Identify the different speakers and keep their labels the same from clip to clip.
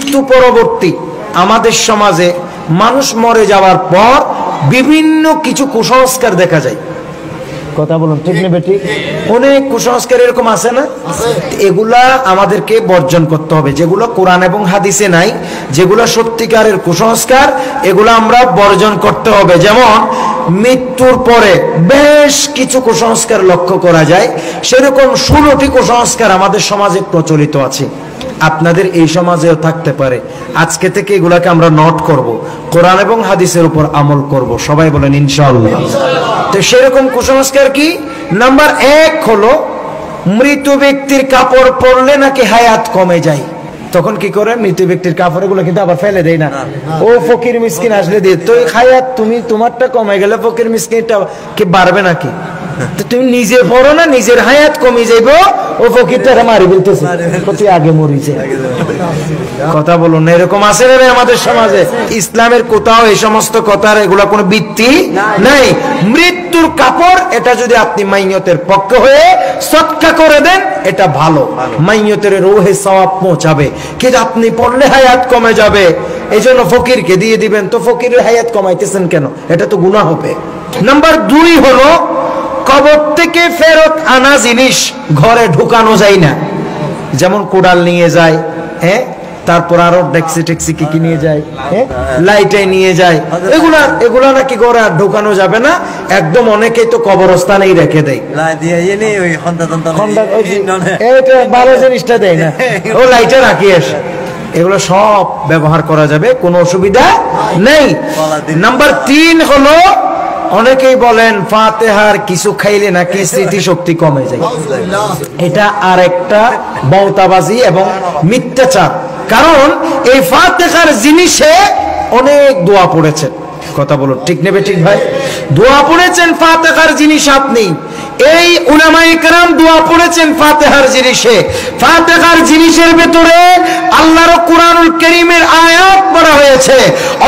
Speaker 1: মৃত্যু পরবর্তী আমাদের সমাজে মানুষ মরে যাওয়ার পর বিভিন্ন কিছু কুসংস্কার দেখা যায়। কথা বলুন, ঠিক না বেটি? অনেক কুসংস্কার এরকম আছে না? এগুলা আমাদেরকে বর্জন করতে হবে। যেগুলো কোরআন এবং হাদিসে নাই, যেগুলো সত্যিকারের কুসংস্কার, এগুলো আমরা বর্জন করতে হবে। যেমন মৃত্যুর পরে বেশ কিছু কুসংস্কার লক্ষ্য করা যায়, সেরকম 16টি কুসংস্কার আমাদের সমাজে প্রচলিত আছে। আপনাদের এই সমাজেও থাকতে পারে। আজকে থেকে এগুলাকে আমরা নোট করব, কোরআন এবং হাদিসের উপর আমল করব। সবাই বলেন ইনশাআল্লাহ। তো সেরকম কুসংস্কার কি? নাম্বার 1 হলো মৃত ব্যক্তির কাপড় পরলে নাকি হায়াত কমে যায়। তখন কি করে? মৃত ব্যক্তির কাপড় গুলো কিন্তু আবার ফেলে দেয় না, ও ফকির মিসকিন আসলে দিয়ে তো হায়াত তুমি তোমারটা কমে গেলে ফকির মিসকিনটা কি বাড়বে নাকি? তুমি নিজে পড়ো না, নিজের হায়াত কমে যাইব, ও ফকিরটা মারি বলতেছে তুই আগে মরিছে। কথা বলুন, এরকম আছে না আমাদের সমাজে? ইসলামের কোথাও এই সমস্ত কথার এগুলা কোনো ভিত্তি নাই। মৃত্যুর কাপড় এটা যদি আপনি মাইয়তের পক্ষ হয়ে সদকা করে দেন, এটা ভালো, মাইয়তের রূহে সওয়াব পৌঁছাবে। কিন্তু আপনি পড়লে হায়াত কমে যাবে, এই জন্য ফকিরকে দিয়ে দিবেন, তো ফকিরের হায়াত কমাইতেছেন কেন? এটা তো গুনাহ হবে। নাম্বার 2 হলো কবর থেকে ফেরত আনা জিনিস ঘরে ঢুকানো যায় না। যেমন কোদাল নিয়ে যায়, হ্যাঁ, তারপর আরো ডেক্সি টেক্সি কি নিয়ে যায়, হ্যাঁ, লাইটে নিয়ে যায়, এগুলা নাকি ঘরে আর ঢুকানো যাবে না। একদম অনেকেই তো কবরস্থানেই রেখে দেয়, এটা ভালো জিনিসটা দেয় না, ও লাইটে রাখি আসে। এগুলো সব ব্যবহার করা যাবে, কোনো অসুবিধা নেই। নাম্বার 3 হলো অনেকেই বলেন ফাতিহার কিছু খাইলে নাকি স্মৃতিশক্তি কমে যায়। এটা আরেকটা বাউতাবাজি এবং মিথ্যাচার। কারণ এই ফাতিহার জিনিসে অনেক দোয়া পড়েছেন। কথা বলো, ঠিক নেবে? ঠিক ভাই, দোয়া পড়েছেন ফাতিহার জিনিস আপনি। এই উলামায়ে কেরাম দোয়া পড়েছেন ফাতিহার জিনিসে। ফাতিহার জিনিসের ভিতরে আল্লাহর কোরআনুল কারীমের আয়াত পড়া হয়েছে।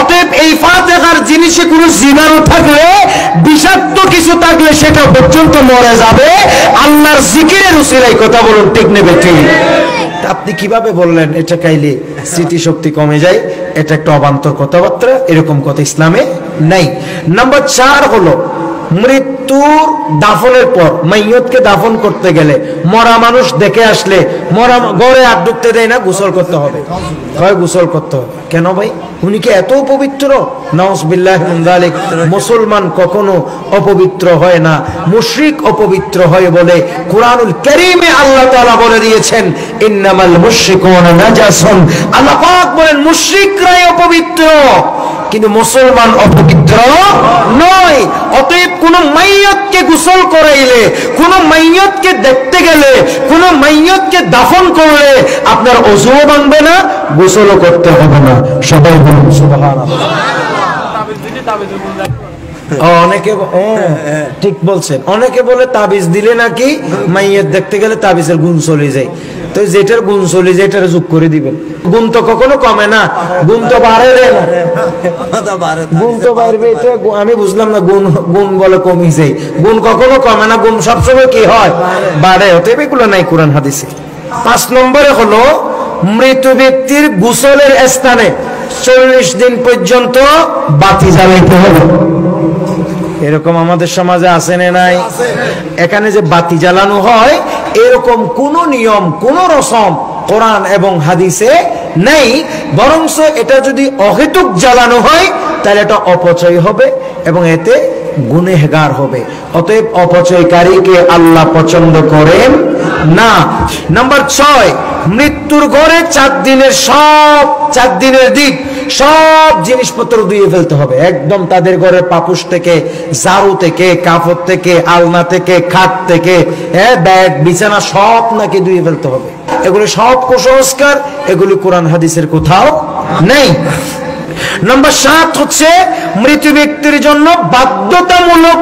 Speaker 1: অতএব এই ফাতিহার জিনিসে কোনো জীবাণু থাকলে, বিষাক্ত কিছু থাকলে সেটা পর্যন্ত মরে যাবে আল্লাহর জিকিরের উসিলায়। কথা বলুন, ঠিক নেবে? ঠিক। আপনি কিভাবে বললেন এটা খাইলে স্মৃতিশক্তি কমে যায়? এটা একটা অবান্তর কথাবার্তা, এরকম কথা ইসলামে নাই। নাম্বার 4 হলো মৃত্যুর দাফনের পর মাইয়তকে দাফন করতে গেলে মরা মানুষ দেখে আসলে মরা ঘরে আর ঢুকতে দেয় না, গোসল করতে হবে। হয় গোসল করতে হবে কেন ভাই? উনি কি এত পবিত্র? নাউজুবিল্লাহি মিন যালিক। মুসলমান কখনো অপবিত্র হয় না, মুশরিক অপবিত্র হয় বলে কুরআনুল কারীমে আল্লাহ তাআলা বলে দিয়েছেন ইন্নামাল মুশরিকুনা নাজাসুন। আল্লাহ পাক বলেন মুশরিকরাই অপবিত্র, কিন্তু মুসলমান অপবিত্র নয়। অতএব কোন মাইয়তকে গোসল করাইলে, কোন মাইয়তকে দেখতে গেলে, কোন মাইয়তকে দাফন করলে আপনার ওযুও ভাঙবে না, গোসলও করতে হবে না। সবাই বলুন সুবহানাল্লাহ। অনেকে ঠিক বলছেন, অনেকে বলে তাবিজ দিলে নাকি মাইয়ত দেখতে গেলে তাবিজের গুণ চলে যায়। তো যেটার গুণ চলে যায় এটার যোগ করে দিবেন। গুণ তো কখনো কমে না, গুণ তো বাড়ে না, গুণ তো বাড়বে। এটা আমি বুঝলাম না, গুণ গুণ বলে কমে যায়, গুণ কখনো কমে না, গুণ সবসময় কি হয়? বাড়ে। অতএব এগুলো নাই কোরআন হাদিসে। 5 নম্বরে হলো মৃত ব্যক্তির গোসলের স্থানে 40 দিন পর্যন্ত বাতি জ্বালাইতে হবে। এরকম আমাদের সমাজে আছে না নাই? এখানে যে বাতি জ্বালানো হয় এরকম কোন নিয়ম, কোন রসম কোরআন এবং হাদিসে নেই। বরঞ্চ এটা যদি অহেতুক জ্বালানো হয় তাহলে এটা অপচয় হবে এবং এতে গুনাহগার হবে। অতএব অপচয়কারীকে আল্লাহ পছন্দ করেন না। নাম্বার 6, মৃত্যুর ঘরে 4 দিনের দিন সব জিনিসপত্র ধুয়ে ফেলতে হবে। একদম তাদের ঘরের পাপুস থেকে, ঝাড়ু থেকে, কাপড় থেকে, আলনা থেকে, খাট থেকে, ব্যাগ বিছানা সব নাকি ধুয়ে ফেলতে হবে। এগুলো সব কুসংস্কার, এগুলি কোরআন হাদিসের কোথাও নেই। নাম্বার 7 হচ্ছে মৃত ব্যক্তির জন্য বাধ্যতামূলক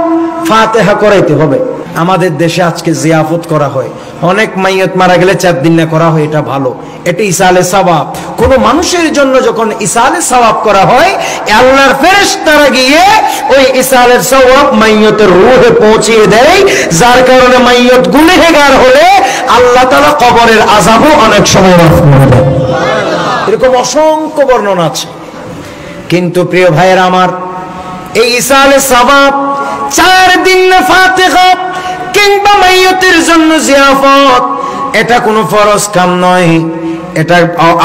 Speaker 1: ফাতিহা করাইতে হবে। আমাদের দেশে আজকে জিয়াফত করা হয়, অনেক মাইয়ত মারা গেলে 4 দিন না করা হয়, এটা ভালো, এটা ইসালে সওয়াব। কোন মানুষের জন্য যখন ইসালে সওয়াব করা হয়, আল্লাহর ফেরেশতারা গিয়ে ওই ইসালের সওয়াব মাইয়তের রূহে পৌঁছিয়ে দেয়, যার কারণে মাইয়ত গুনাহগার হলে আল্লাহ তাআলা কবরের আযাবও অনেক সময় মাফ করে দেয়। এরকম অসংখ্য বর্ণনা আছে। কিন্তু প্রিয় ভাইয়েরা আমার, এই ইসালে সওয়াব 4 দিন ফাতিহা কিংবা মাইয়তের জন্য জিয়াফত, এটা কোনো ফরজ কাম নয়, এটা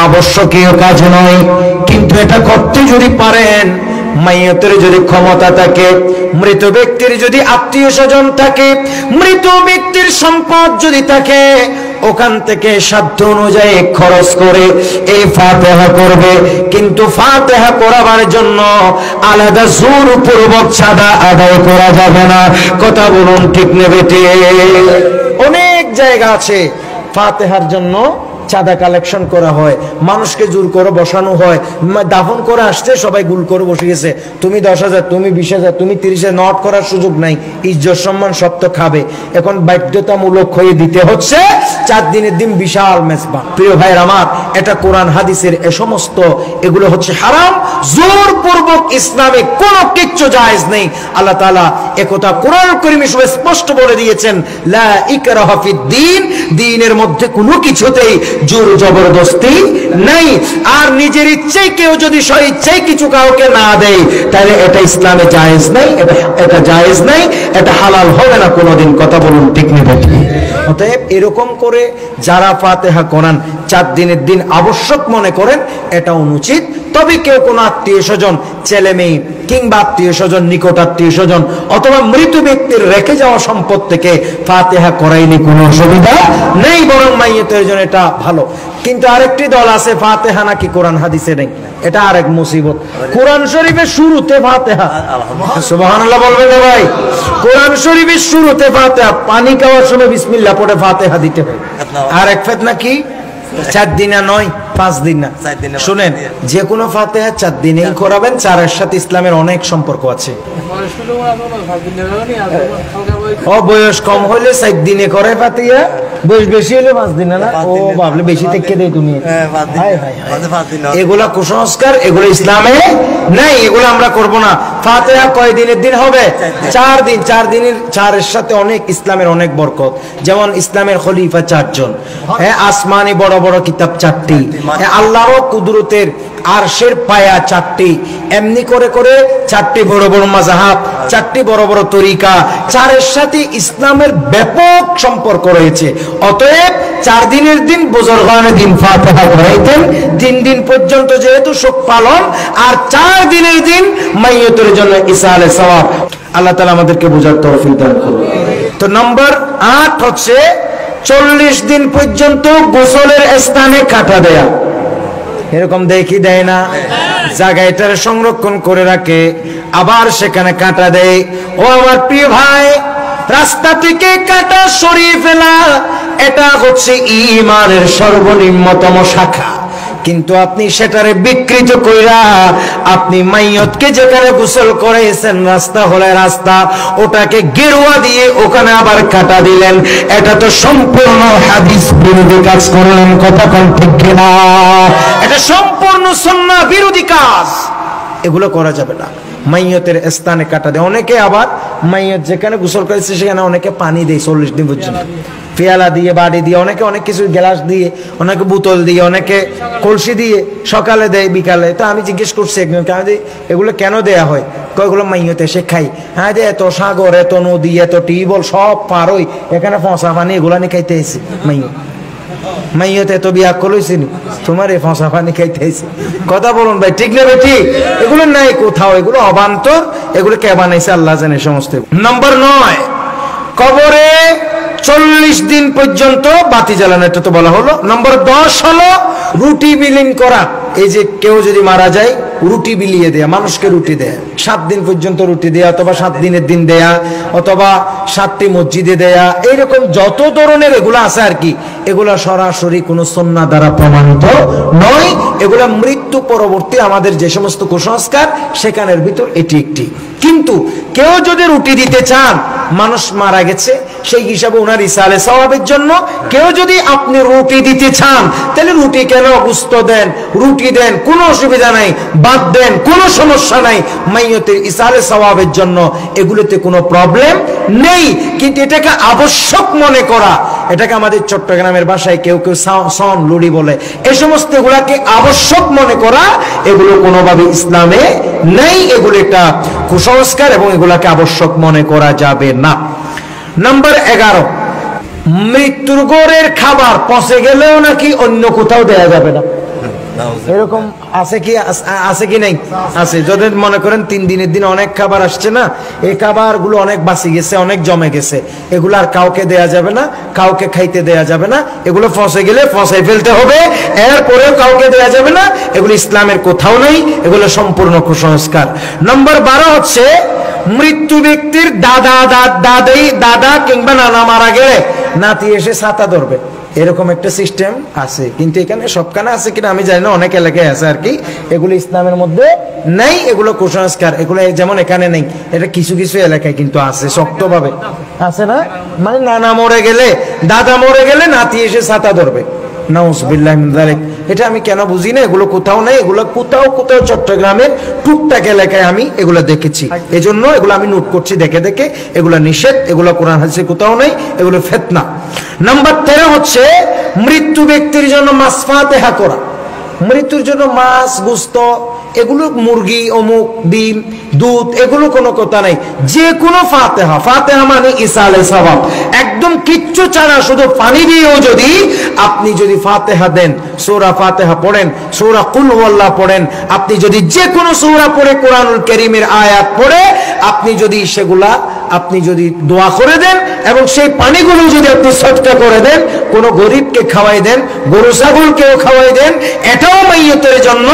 Speaker 1: আবশ্যকীয় কাজ নয়। কিন্তু এটা করতে যদি পারেন, মাইয়তের যদি ক্ষমতা থাকে, মৃত ব্যক্তির যদি আত্মীয় স্বজন থাকে, মৃত ব্যক্তির সম্পদ যদি থাকে, ওখান থেকে সাধ্য অনুযায়ী খরচ করে এই ফাতিহা করবে। কিন্তু ফাতিহা করাবার জন্য আলাদা জোরপূর্বক চাঁদা আদায় করা যাবে না। কথা বলুন ঠিক নেবে? অনেক জায়গা আছে ফাতিহার জন্য চাঁদা কালেকশন করা হয়, মানুষকে জোর করে বসানো হয়, দাফন করে আসছে সবাই গুল করে বসে গেছে, তুমি 10,000, তুমি 20,000, তুমি 30,000, নট করার সুযোগ নাই, ইজ্জত সম্মান সব তো খাবে। এখন বাধ্যতামূলক হয়ে দিতে হচ্ছে 4 দিনের দিন বিশাল মেজবা। প্রিয় ভাইয়ের আমার, এটা কোরআন হাদিসের এ সমস্ত এগুলো হচ্ছে হারাম, জোরপূর্বক ইসলামে কোনো কিচ্ছু জায়েজ নেই। আল্লাহ তাআলা একথা কোরআন কারীমে স্পষ্ট বলে দিয়েছেন, লা ইকরাহা ফিদ্দীন, দ্বীনের মধ্যে কোনো কিছুতেই জোর জবরদস্তি নাই। আর নিজের ইচ্ছায় কেউ যদি স্বইচ্ছায় কিছু কাউকে না দেয়, তাহলে এটা ইসলামে জায়েজ নাই, এটা জায়েজ নাই, এটা হালাল হবে না কোনোদিন। কথা বলুন ঠিক নেবে? অতএব এরকম করে যারা ফাতিহা কোরআন 4 দিনের দিন আবশ্যক মনে করেন, এটা অনুচিত। তবে কেউ কোনো আত্মীয় স্বজন, ছেলে মেয়ে কিংবা আত্মীয় স্বজন, নিকট আত্মীয় স্বজন অথবা মৃত ব্যক্তির রেখে যাওয়া সম্পদ থেকে ফাতিহা করাইলে কোনো অসুবিধা নেই, বরং মাইয়তের জন্য এটা ভালো। কিন্তু আরেকটি দল আছে, ফাতিহা নাকি কোরআন হাদিসে নেই, এটা আরেক মুসিবত। কোরআন শরীফের শুরুতে ফাতিহা, সুবহানাল্লাহ বলবেন না ভাই? কোরআন শরীফের শুরুতে ফাতিহা, পানি খাওয়ার সময় বিসমিল্লাহ পড়ে ফাতিহা দিতে হয়। আর এক ফেতনা কি, 4 দিন না নয়, 5 দিন না। শুনেন, যে কোনো ফাতিহা 4 দিনেই করাবেন। 4-এর সাথে ইসলামের অনেক সম্পর্ক আছে। বয়স কম হলে 4 দিনে করে ফাতিহা, বয়স বেশি হলে 5 দিন না। ও ভাবলে বেশি থেকে দেয় তুমি। এগুলা কুসংস্কার, এগুলো ইসলামে নাই, এগুলো আমরা করব না। ফাতিহা কয় দিনের দিন হবে? 4 দিন। 4 দিনের 4-এর সাথে অনেক ইসলামের অনেক বরকত। যেমন ইসলামের খলিফা 4 জন, আসমানি বড় বড় কিতাব 4টি, আল্লাহর কুদরতের আরশের পায়া 4টি, এমনি করে করে 4টি বড় বড় মাযহাব, 4টি বড় বড় তরিকা, 4-এর সাথে ইসলামের ব্যাপক সম্পর্ক রয়েছে। অতএব 4 দিনের দিন বুজুর্গানে দিন ফাতিহা করাইতেন। 3 দিন পর্যন্ত যেহেতু শোক পালন, আর 4 দিনের দিন মাইয়তের জন্য ইসালে সওয়াব। আল্লাহ তাআলা আমাদেরকে বোঝার তৌফিক দান করুন। তো নম্বর 8 হচ্ছে 40 দিন পর্যন্ত গোসলের স্থানে কাটা দেয়া। এরকম দেখি দেয় না, জায়গাটার সংরক্ষণ করে রাখে, আবার সেখানে কাটা দেয়। ও আমার প্রিয় ভাই, রাস্তা থেকে কাটা সরিয়ে ফেলা, এটা হচ্ছে ঈমানের সর্বনিম্নতম শাখা। কিন্তু আপনি সেটারে বিকৃত কইরা আপনি মাইয়তকে যেখানে গোসল করাইছেন, রাস্তা হলে রাস্তা, ওটাকে গেরুয়া দিয়ে ওখানে আবার কাটা দিলেন। এটা তো সম্পূর্ণ হাদিস বিরোধী কাজ করলেন। কথা কোন ঠিক কিনা? এটা সম্পূর্ণ সুন্নাহ বিরোধী কাজ, এগুলো করা যাবে না। মাইয়তের স্থানে কাটা দেয়। অনেকে আবার মাইয়ত যেখানে গোসল করেছে সেখানে অনেকে পানি দেয় 40 দিন পর্যন্ত, পেয়ালা দিয়ে, বাড়ি দিয়ে, অনেকে অনেক কিছু, গ্লাস দিয়ে, অনেকে বোতল দিয়ে, অনেকে কলসি দিয়ে, সকালে দেয় বিকালে। তো আমি জিজ্ঞেস করছি একজনকে, এগুলো কেন দেয়া হয়? কয়েকগুলো মাইয়তে এসে খাই। হ্যাঁ, যে এত সাগর, এত নদী, এত টিউবওয়েল সব পার হই, এখানে ফসা পানি এগুলা নিয়ে খাইতে এসে মাইয়ত। মাইয়তে এত বিয়া কলইছিনি, তোমার এই ফসা পানি খাইতে এসে। কথা বলুন ভাই, ঠিক না ভাই? ঠিক, এগুলো নাই কোথাও, এগুলো অবান্তর, এগুলো কে বানাইছে আল্লাহ জানে সমস্ত। নম্বর 9, কবরে 40 দিন পর্যন্ত বাতি জ্বালানো, এটা তো বলা হলো। নম্বর 10 হলো রুটি বিলীন করা। এই যে কেউ যদি মারা যায়, রুটি বিলিয়ে দেয়া, মানুষকে রুটি দেয়া, 7 দিন পর্যন্ত রুটি দেয়া, অথবা 7 দিনের দিন দেয়া, অথবা 7টি মসজিদে দেয়া, এইরকম যত ধরনের এগুলো আছে আর কি, এগুলা সরাসরি কোন সুন্নাহ দ্বারা প্রমাণিত নয়। এগুলা মৃত্যু পরবর্তী আমাদের যে সমস্ত কুসংস্কার, সেখানের ভিতর এটি একটি। কিন্তু কেউ যদি রুটি দিতে চান, মানুষ মারা গেছে, সেই হিসাবে ওনার ইসালে সওয়াবের জন্য কেউ যদি আপনি রুটি দিতে চান, তাহলে রুটি কেন, গোশত দেন, রুটি দেন, কোনো অসুবিধা নাই, বাদ দেন, কোনো সমস্যা নাই। মাইয়তের ইসালে সওয়াবের জন্য এগুলোতে কোনো প্রবলেম নেই। কিন্তু এটাকে আবশ্যক মনে করা, এটাকে আমাদের চট্টগ্রামের ভাষায় কেউ কেউ সন লুড়ি বলে। এই সমস্ত এগুলাকে আবশ্যক মনে করা, এগুলো কোনোভাবে ইসলামে নেই। এগুলো একটা কুসংস্কার এবং এগুলাকে আবশ্যক মনে করা যাবে না। নাম্বার 11, মৃত্যুর ঘরের খাবার পচে গেলেও নাকি অন্য কোথাও দেয়া যাবে না। এরকম আছে কি? আছে কি? নাই আছে। যদি মনে করেন 3 দিনের দিন অনেক খাবার আসছে না, এই খাবার গুলো অনেক বাঁচি গেছে, অনেক জমে গেছে, এগুলো আর কাউকে দেয়া যাবে না, কাউকে খাইতে দেয়া যাবে না। এগুলো ফসে গেলে ফসাই ফেলতে হবে, এরপরেও কাউকে দেয়া যাবে না। এগুলো ইসলামের কোথাও নেই, এগুলো সম্পূর্ণ কুসংস্কার। নম্বর 12 হচ্ছে মৃত্যু ব্যক্তির দাদা কিংবা নানা মারা গেলে নাতি এসে ছাতা ধরবে, এরকম একটা সিস্টেম আছে। কিন্তু এখানে সবখানে আছে কিনা আমি জানি না, অনেক এলাকায় আছে আর কি। এগুলো ইসলামের মধ্যে নেই, এগুলো কুসংস্কার। এগুলো যেমন এখানে নেই, এটা কিছু কিছু এলাকায় কিন্তু আছে, শক্তভাবে আছে না। মানে নানা মরে গেলে, দাদা মরে গেলে নাতি এসে ছাতা ধরবে, নাউজুবিল্লাহ মিন যালিক। এটা আমি কেন বুঝি না, এগুলো কোথাও নেই। এগুলো কোথাও কোথাও চট্টগ্রামের টুকটাক এলাকায় আমি এগুলো দেখেছি, এজন্য এগুলো আমি নোট করছি দেখে দেখে। এগুলো নিষেধ, এগুলো কোরআন হাদিসে কোথাও নেই, এগুলো ফিতনা। নাম্বার 13 হচ্ছে মৃত্যু ব্যক্তির জন্য মাছ ফাতিহা করা। মৃত্যুর জন্য মাছ, গোশত, এগুলো মুরগি, অমুক, ডিম, দুধ, এগুলো কোনো কথা নাই। যে কোনো ফাতিহা, ফাতিহা মানে ইসালে সওয়াব, একদম কিচ্ছু ছাড়া শুধু পানি দিয়েও যদি আপনি যদি ফাতিহা দেন, সূরা ফাতিহা পড়েন, সূরা কুল হুয়াল্লাহ পড়েন, আপনি যদি যে কোনো সূরা পড়ে, কোরআনুল কারীমের আয়াত পড়ে আপনি যদি সেগুলা আপনি যদি দোয়া করে দেন এবং সেই পানিগুলো যদি আপনি সদকা করে দেন, কোনো গরিবকে খাওয়াই দেন, গরু ছাগলকেও খাওয়াই দেন, এটাও মাইয়তের জন্য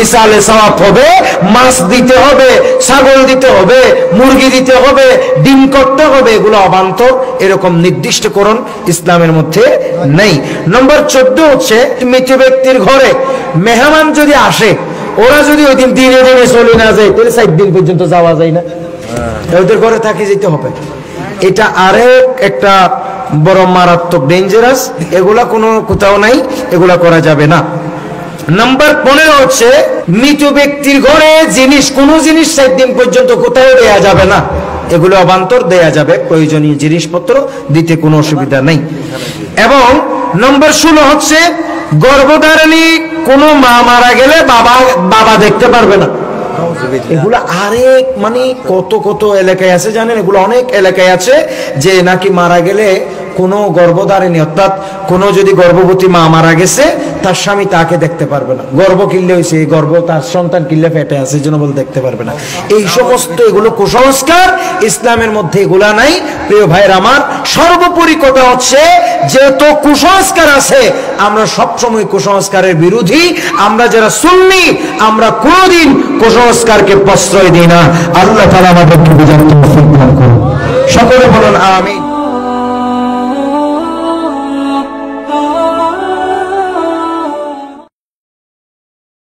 Speaker 1: ইসালে সওয়াব হবে। মাছ দিতে হবে, ছাগল দিতে হবে, মুরগি দিতে হবে, ডিম করতে হবে, এগুলো অবান্তর। এরকম নির্দিষ্টকরণ ইসলামের মধ্যে নেই। নম্বর 14 হচ্ছে মৃত ব্যক্তির ঘরে মেহমান যদি আসে, ওরা যদি ওই দিন দিনে দিনে চলে না যায়, তাহলে 4 দিন পর্যন্ত যাওয়া যায় না, ওদের ঘরে থাকি যেতে হবে। এটা আরেক একটা বড় মারাত্মক ডেঞ্জারাস। এগুলা কোনো কোথাও নাই, এগুলা করা যাবে না। নাম্বার 15 হচ্ছে মৃত ব্যক্তির ঘরে জিনিস, কোন জিনিস 4 দিন পর্যন্ত কোথাও দেয়া যাবে না। এগুলো অবান্তর, দেয়া যাবে প্রয়োজনীয় জিনিসপত্র দিতে কোনো অসুবিধা নেই। এবং নম্বর 16 হচ্ছে গর্ভধারিণী কোনো মা মারা গেলে বাবা দেখতে পারবে না। এগুলো আরেক মানে কত কত এলাকায় আছে জানেন? এগুলো অনেক এলাকায় আছে যে নাকি মারা গেলে কোনো গর্ভধারিণী, অর্থাৎ কোনো যদি গর্ভবতী মা মারা গেছে, তার স্বামী তাকে দেখতে পারবে না। গর্ভ কিনলে হয়েছে, এই গর্ভ তার সন্তান কিনলে পেটে আছে, এই জন্য বলে দেখতে পারবে না। এই সমস্ত এগুলো কুসংস্কার, ইসলামের মধ্যে এগুলা নাই। প্রিয় ভাইয়ের আমার, সর্বোপরি কথা হচ্ছে যেহেতু কুসংস্কার আছে, আমরা সবসময় কুসংস্কারের বিরোধী। আমরা যারা সুন্নি, আমরা কোনোদিন কুসংস্কারকে প্রশ্রয় দিই না। আল্লাহ তাআলা আমাদেরকে বুঝার তৌফিক দান করুন। সকলে বলুন আমিন।